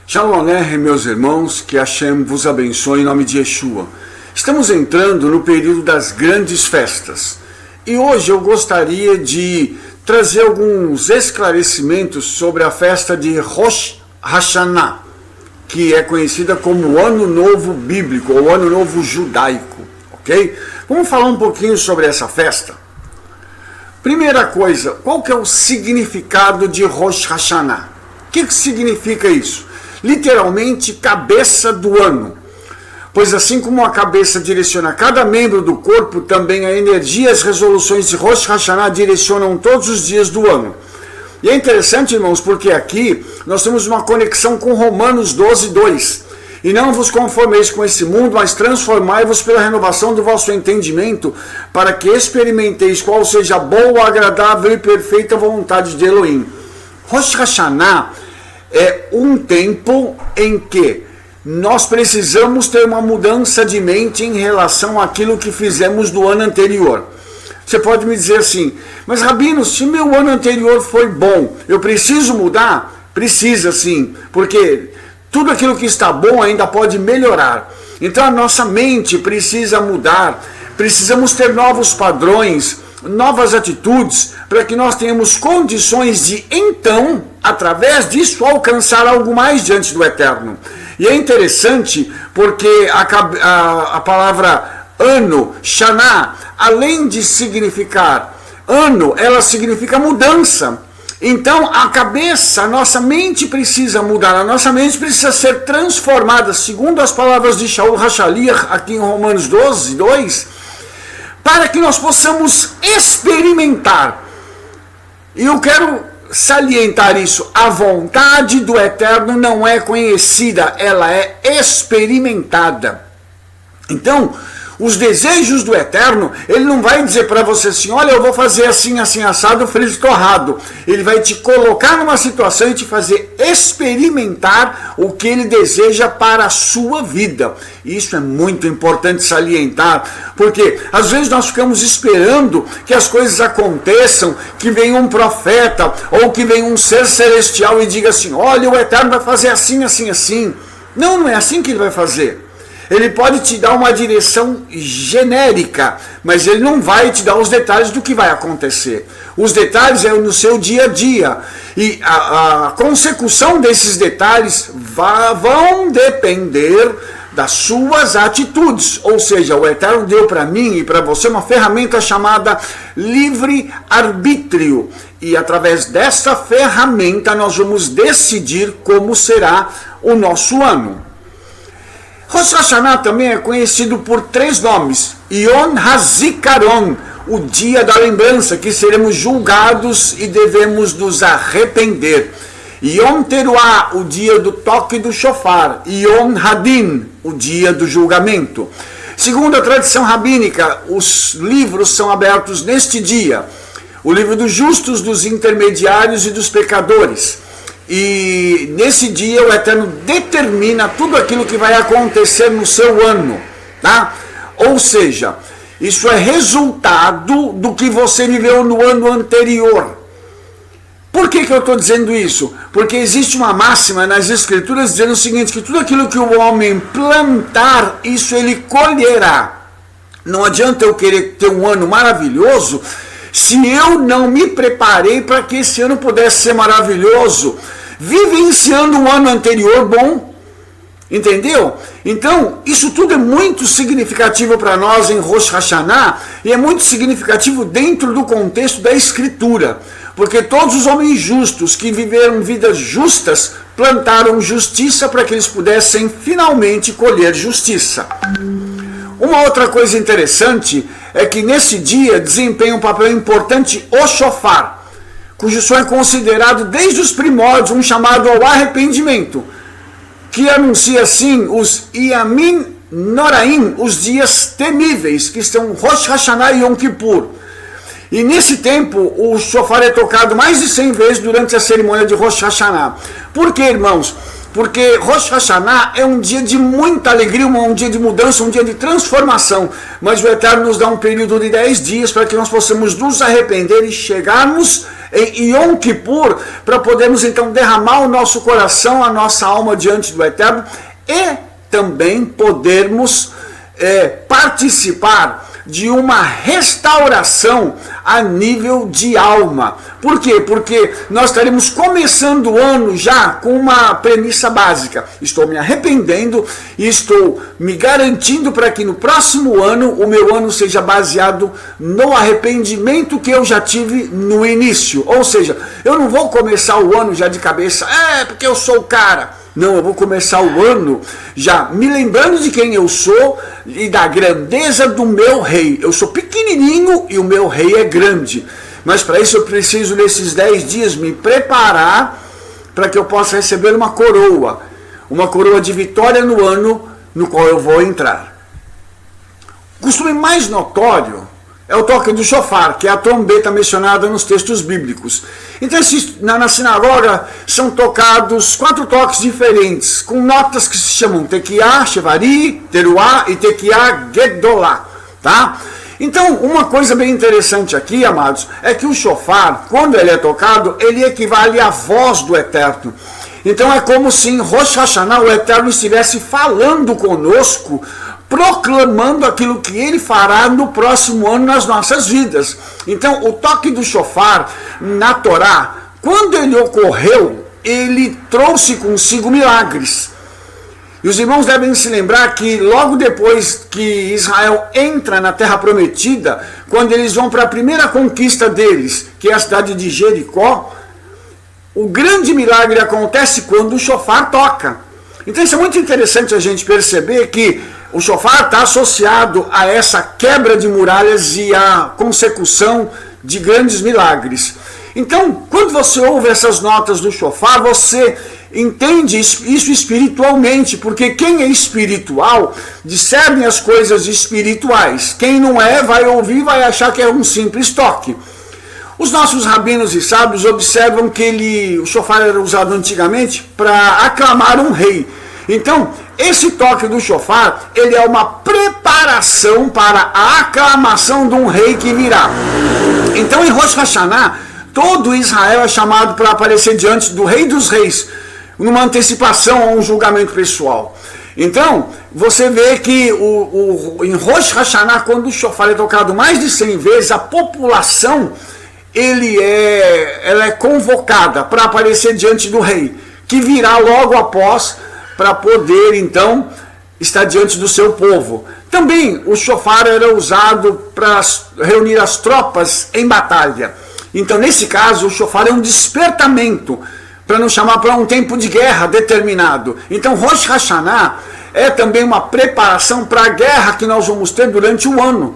Shalom Aleichem, meus irmãos, que Hashem vos abençoe em nome de Yeshua. Estamos entrando no período das grandes festas e hoje eu gostaria de trazer alguns esclarecimentos sobre a festa de Rosh Hashanah, que é conhecida como o Ano Novo Bíblico ou Ano Novo Judaico, ok? Vamos falar um pouquinho sobre essa festa. Primeira coisa, qual que é o significado de Rosh Hashanah? O que significa isso? Literalmente, cabeça do ano. Pois assim como a cabeça direciona cada membro do corpo, também a energia e as resoluções de Rosh Hashanah direcionam todos os dias do ano. E é interessante, irmãos, porque aqui nós temos uma conexão com Romanos 12:2. E não vos conformeis com esse mundo, mas transformai-vos pela renovação do vosso entendimento, para que experimenteis qual seja a boa, agradável e perfeita vontade de Elohim. Rosh Hashanah é um tempo em que nós precisamos ter uma mudança de mente em relação àquilo que fizemos do ano anterior. Você pode me dizer assim, mas Rabino, se meu ano anterior foi bom, eu preciso mudar? Precisa sim, porque tudo aquilo que está bom ainda pode melhorar. Então a nossa mente precisa mudar, precisamos ter novos padrões, novas atitudes, para que nós tenhamos condições de, então, através disso, alcançar algo mais diante do Eterno. E é interessante porque a palavra ano, Shana, além de significar ano, ela significa mudança. Então, a cabeça, a nossa mente precisa mudar, a nossa mente precisa ser transformada, segundo as palavras de Shaul HaShaliach, aqui em Romanos 12:2, para que nós possamos experimentar. E eu quero salientar isso, a vontade do Eterno não é conhecida, ela é experimentada. Então, os desejos do Eterno, ele não vai dizer para você assim, olha, eu vou fazer assim, assim, assado, frito, torrado. Ele vai te colocar numa situação e te fazer experimentar o que ele deseja para a sua vida. Isso é muito importante salientar, porque às vezes nós ficamos esperando que as coisas aconteçam, que venha um profeta, ou que venha um ser celestial e diga assim, olha, o Eterno vai fazer assim, assim, assim. Não, não é assim que ele vai fazer. Ele pode te dar uma direção genérica, mas ele não vai te dar os detalhes do que vai acontecer. Os detalhes é no seu dia a dia. E a consecução desses detalhes vão depender das suas atitudes. Ou seja, o Eterno deu para mim e para você uma ferramenta chamada livre-arbítrio. E através dessa ferramenta nós vamos decidir como será o nosso ano. Rosh Hashanah também é conhecido por 3 nomes. Yom HaZikaron, o dia da lembrança, que seremos julgados e devemos nos arrepender. Yom Teruah, o dia do toque do shofar. Yom Hadin, o dia do julgamento. Segundo a tradição rabínica, os livros são abertos neste dia. O livro dos justos, dos intermediários e dos pecadores. E nesse dia o Eterno determina tudo aquilo que vai acontecer no seu ano, tá? Ou seja, isso é resultado do que você viveu no ano anterior. Por que eu estou dizendo isso? Porque existe uma máxima nas Escrituras dizendo o seguinte, que tudo aquilo que o homem plantar, isso ele colherá. Não adianta eu querer ter um ano maravilhoso se eu não me preparei para que esse ano pudesse ser maravilhoso, vivenciando um ano anterior bom. Entendeu? Então, isso tudo é muito significativo para nós em Rosh Hashanah e é muito significativo dentro do contexto da Escritura, porque todos os homens justos que viveram vidas justas plantaram justiça para que eles pudessem finalmente colher justiça. Uma outra coisa interessante é que nesse dia desempenha um papel importante o shofar, cujo som é considerado desde os primórdios um chamado ao arrependimento, que anuncia assim os Yamim Noraim, os dias temíveis, que estão Rosh Hashanah e Yom Kippur. E nesse tempo o shofar é tocado mais de 100 vezes durante a cerimônia de Rosh Hashanah. Por quê, irmãos? porque Rosh Hashanah é um dia de muita alegria, um dia de mudança, um dia de transformação, mas o Eterno nos dá um período de 10 dias para que nós possamos nos arrepender e chegarmos em Yom Kippur, para podermos então derramar o nosso coração, a nossa alma diante do Eterno e também podermos participar de uma restauração a nível de alma. Por quê? Porque nós estaremos começando o ano já com uma premissa básica. Estou me arrependendo e estou me garantindo para que no próximo ano o meu ano seja baseado no arrependimento que eu já tive no início. Ou seja, eu não vou começar o ano já de cabeça, porque eu sou o cara. Não, eu vou começar o ano já me lembrando de quem eu sou e da grandeza do meu rei. Eu sou pequenininho e o meu rei é grande. Mas para isso eu preciso nesses 10 dias me preparar para que eu possa receber uma coroa de vitória no ano no qual eu vou entrar. O costume mais notório é o toque do shofar, que é a trombeta mencionada nos textos bíblicos. Então, na sinagoga são tocados 4 toques diferentes, com notas que se chamam Tekiá, Shevari, Teruá e Tekiá Gedolá. Tá? Então, uma coisa bem interessante aqui, amados, é que o shofar, quando ele é tocado, ele equivale à voz do Eterno. Então é como se em Rosh Hashanah o Eterno estivesse falando conosco, proclamando aquilo que ele fará no próximo ano nas nossas vidas. Então, o toque do shofar na Torá, quando ele ocorreu, ele trouxe consigo milagres. E os irmãos devem se lembrar que logo depois que Israel entra na Terra Prometida, quando eles vão para a primeira conquista deles, que é a cidade de Jericó, o grande milagre acontece quando o shofar toca. Então isso é muito interessante a gente perceber que o shofar está associado a essa quebra de muralhas e a consecução de grandes milagres. Então, quando você ouve essas notas do shofar, você entende isso espiritualmente, porque quem é espiritual discerne as coisas espirituais. Quem não é, vai ouvir e vai achar que é um simples toque. Os nossos rabinos e sábios observam que o shofar era usado antigamente para aclamar um rei. Então, esse toque do shofar, ele é uma preparação para a aclamação de um rei que virá. Então, em Rosh Hashanah, todo Israel é chamado para aparecer diante do Rei dos Reis, numa antecipação a um julgamento pessoal. Então, você vê que em Rosh Hashanah, quando o shofar é tocado mais de 100 vezes, a população ela é convocada para aparecer diante do rei, que virá logo após para poder, então, estar diante do seu povo. Também o shofar era usado para reunir as tropas em batalha. Então, nesse caso, o shofar é um despertamento para nos chamar para um tempo de guerra determinado. Então, Rosh Hashanah é também uma preparação para a guerra que nós vamos ter durante o ano.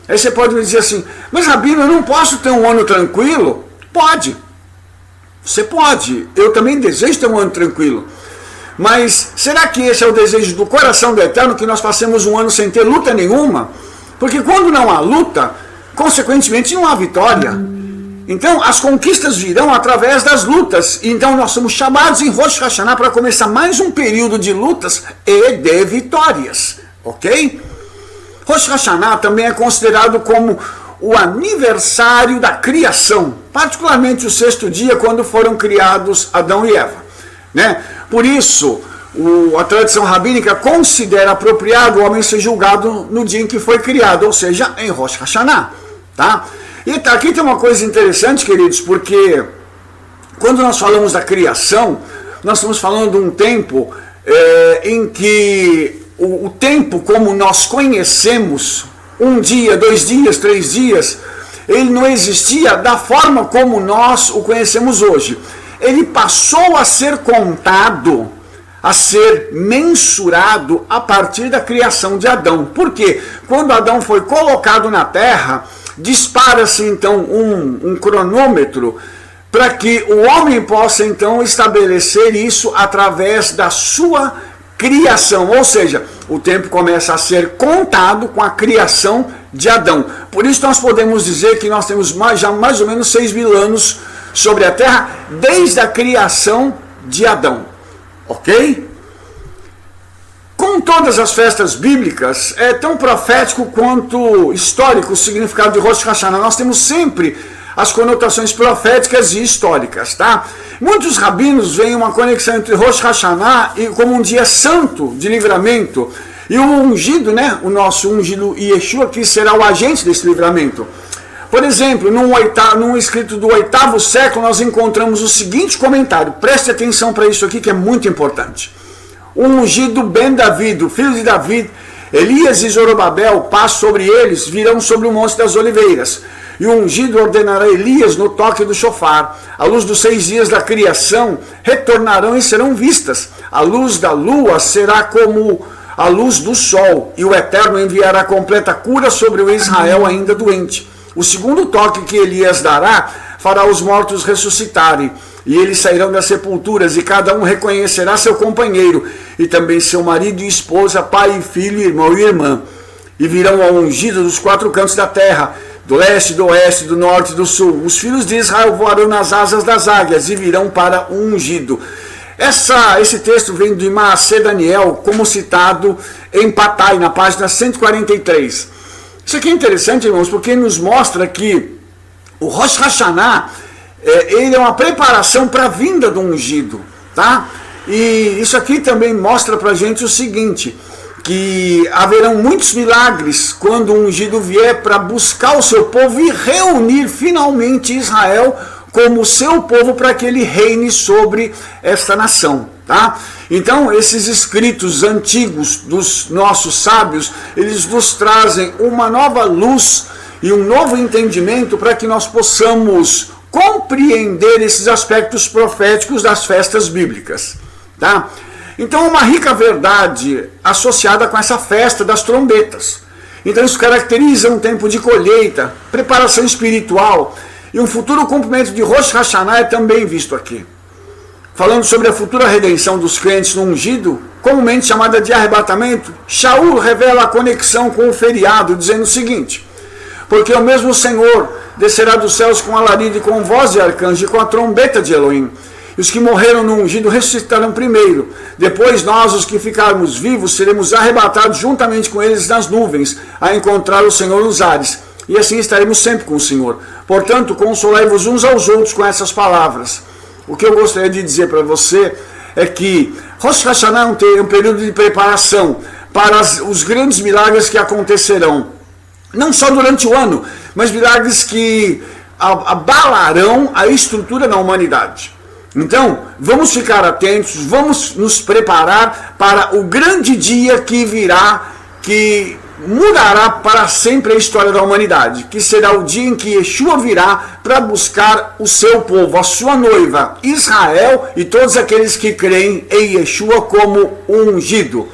Aí você pode me dizer assim, mas Rabino, eu não posso ter um ano tranquilo? Pode. Você pode. Eu também desejo ter um ano tranquilo. Mas será que esse é o desejo do coração do Eterno, que nós passemos um ano sem ter luta nenhuma? Porque quando não há luta, consequentemente não há vitória. Então as conquistas virão através das lutas. Então nós somos chamados em Rosh Hashanah para começar mais um período de lutas e de vitórias. Ok? Rosh Hashanah também é considerado como o aniversário da criação, particularmente o 6º dia, quando foram criados Adão e Eva. Né? Por isso, a tradição rabínica considera apropriado o homem ser julgado no dia em que foi criado, ou seja, em Rosh Hashanah. Tá? E aqui tem uma coisa interessante, queridos, porque quando nós falamos da criação, nós estamos falando de um tempo em que o tempo como nós conhecemos, 1 dia, 2 dias, 3 dias, ele não existia da forma como nós o conhecemos hoje. Ele passou a ser contado, a ser mensurado a partir da criação de Adão. Por quê? Quando Adão foi colocado na terra, dispara-se então um cronômetro para que o homem possa então estabelecer isso através da sua criação, ou seja, o tempo começa a ser contado com a criação de Adão. Por isso nós podemos dizer que nós temos já mais ou menos 6.000 anos sobre a terra, desde a criação de Adão. Ok? Como todas as festas bíblicas, é tão profético quanto histórico o significado de Rosh Hashanah. Nós temos sempre as conotações proféticas e históricas, tá? Muitos rabinos veem uma conexão entre Rosh Hashanah e como um dia santo de livramento e o ungido, né? O nosso ungido Yeshua, que será o agente desse livramento. Por exemplo, num escrito do 8º século, nós encontramos o seguinte comentário. Preste atenção para isso aqui que é muito importante. O ungido Ben David, o filho de David, Elias e Zorobabel, paz sobre eles, virão sobre o Monte das Oliveiras. E o ungido ordenará Elias no toque do chofar. A luz dos 6 dias da criação retornarão e serão vistas. A luz da lua será como a luz do sol, e o Eterno enviará completa cura sobre o Israel ainda doente. O segundo toque que Elias dará fará os mortos ressuscitarem, e eles sairão das sepulturas, e cada um reconhecerá seu companheiro, e também seu marido e esposa, pai e filho, irmão e irmã. E virão ao ungido dos 4 cantos da terra, do leste, do oeste, do norte e do sul. Os filhos de Israel voarão nas asas das águias, e virão para o ungido. Esse texto vem de Maaseh Daniel, como citado em Patai, na página 143. Isso aqui é interessante, irmãos, porque nos mostra que o Rosh Hashanah, ele é uma preparação para a vinda do ungido, tá? E isso aqui também mostra para a gente o seguinte, que haverão muitos milagres quando o ungido vier para buscar o seu povo e reunir finalmente Israel como seu povo para que ele reine sobre esta nação, tá? Então, esses escritos antigos dos nossos sábios, eles nos trazem uma nova luz e um novo entendimento para que nós possamos compreender esses aspectos proféticos das festas bíblicas, tá? Então, uma rica verdade associada com essa festa das trombetas. Então, isso caracteriza um tempo de colheita, preparação espiritual, e um futuro cumprimento de Rosh Hashanah é também visto aqui. Falando sobre a futura redenção dos crentes no ungido, comumente chamada de arrebatamento, Shaul revela a conexão com o feriado, dizendo o seguinte: porque o mesmo Senhor descerá dos céus com alarido e com voz de arcanjo e com a trombeta de Elohim. E os que morreram no ungido ressuscitarão primeiro. Depois nós, os que ficarmos vivos, seremos arrebatados juntamente com eles nas nuvens, a encontrar o Senhor nos ares. E assim estaremos sempre com o Senhor. Portanto, consolai-vos uns aos outros com essas palavras. O que eu gostaria de dizer para você é que Rosh Hashanah é um período de preparação para os grandes milagres que acontecerão. Não só durante o ano, mas milagres que abalarão a estrutura da humanidade. Então, vamos ficar atentos, vamos nos preparar para o grande dia que virá, que mudará para sempre a história da humanidade, que será o dia em que Yeshua virá para buscar o seu povo, a sua noiva, Israel, e todos aqueles que creem em Yeshua como ungido.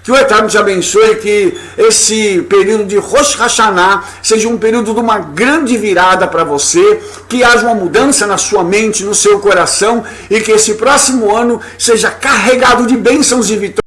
Que o Eterno te abençoe, que esse período de Rosh Hashanah seja um período de uma grande virada para você, que haja uma mudança na sua mente, no seu coração, e que esse próximo ano seja carregado de bênçãos e vitórias.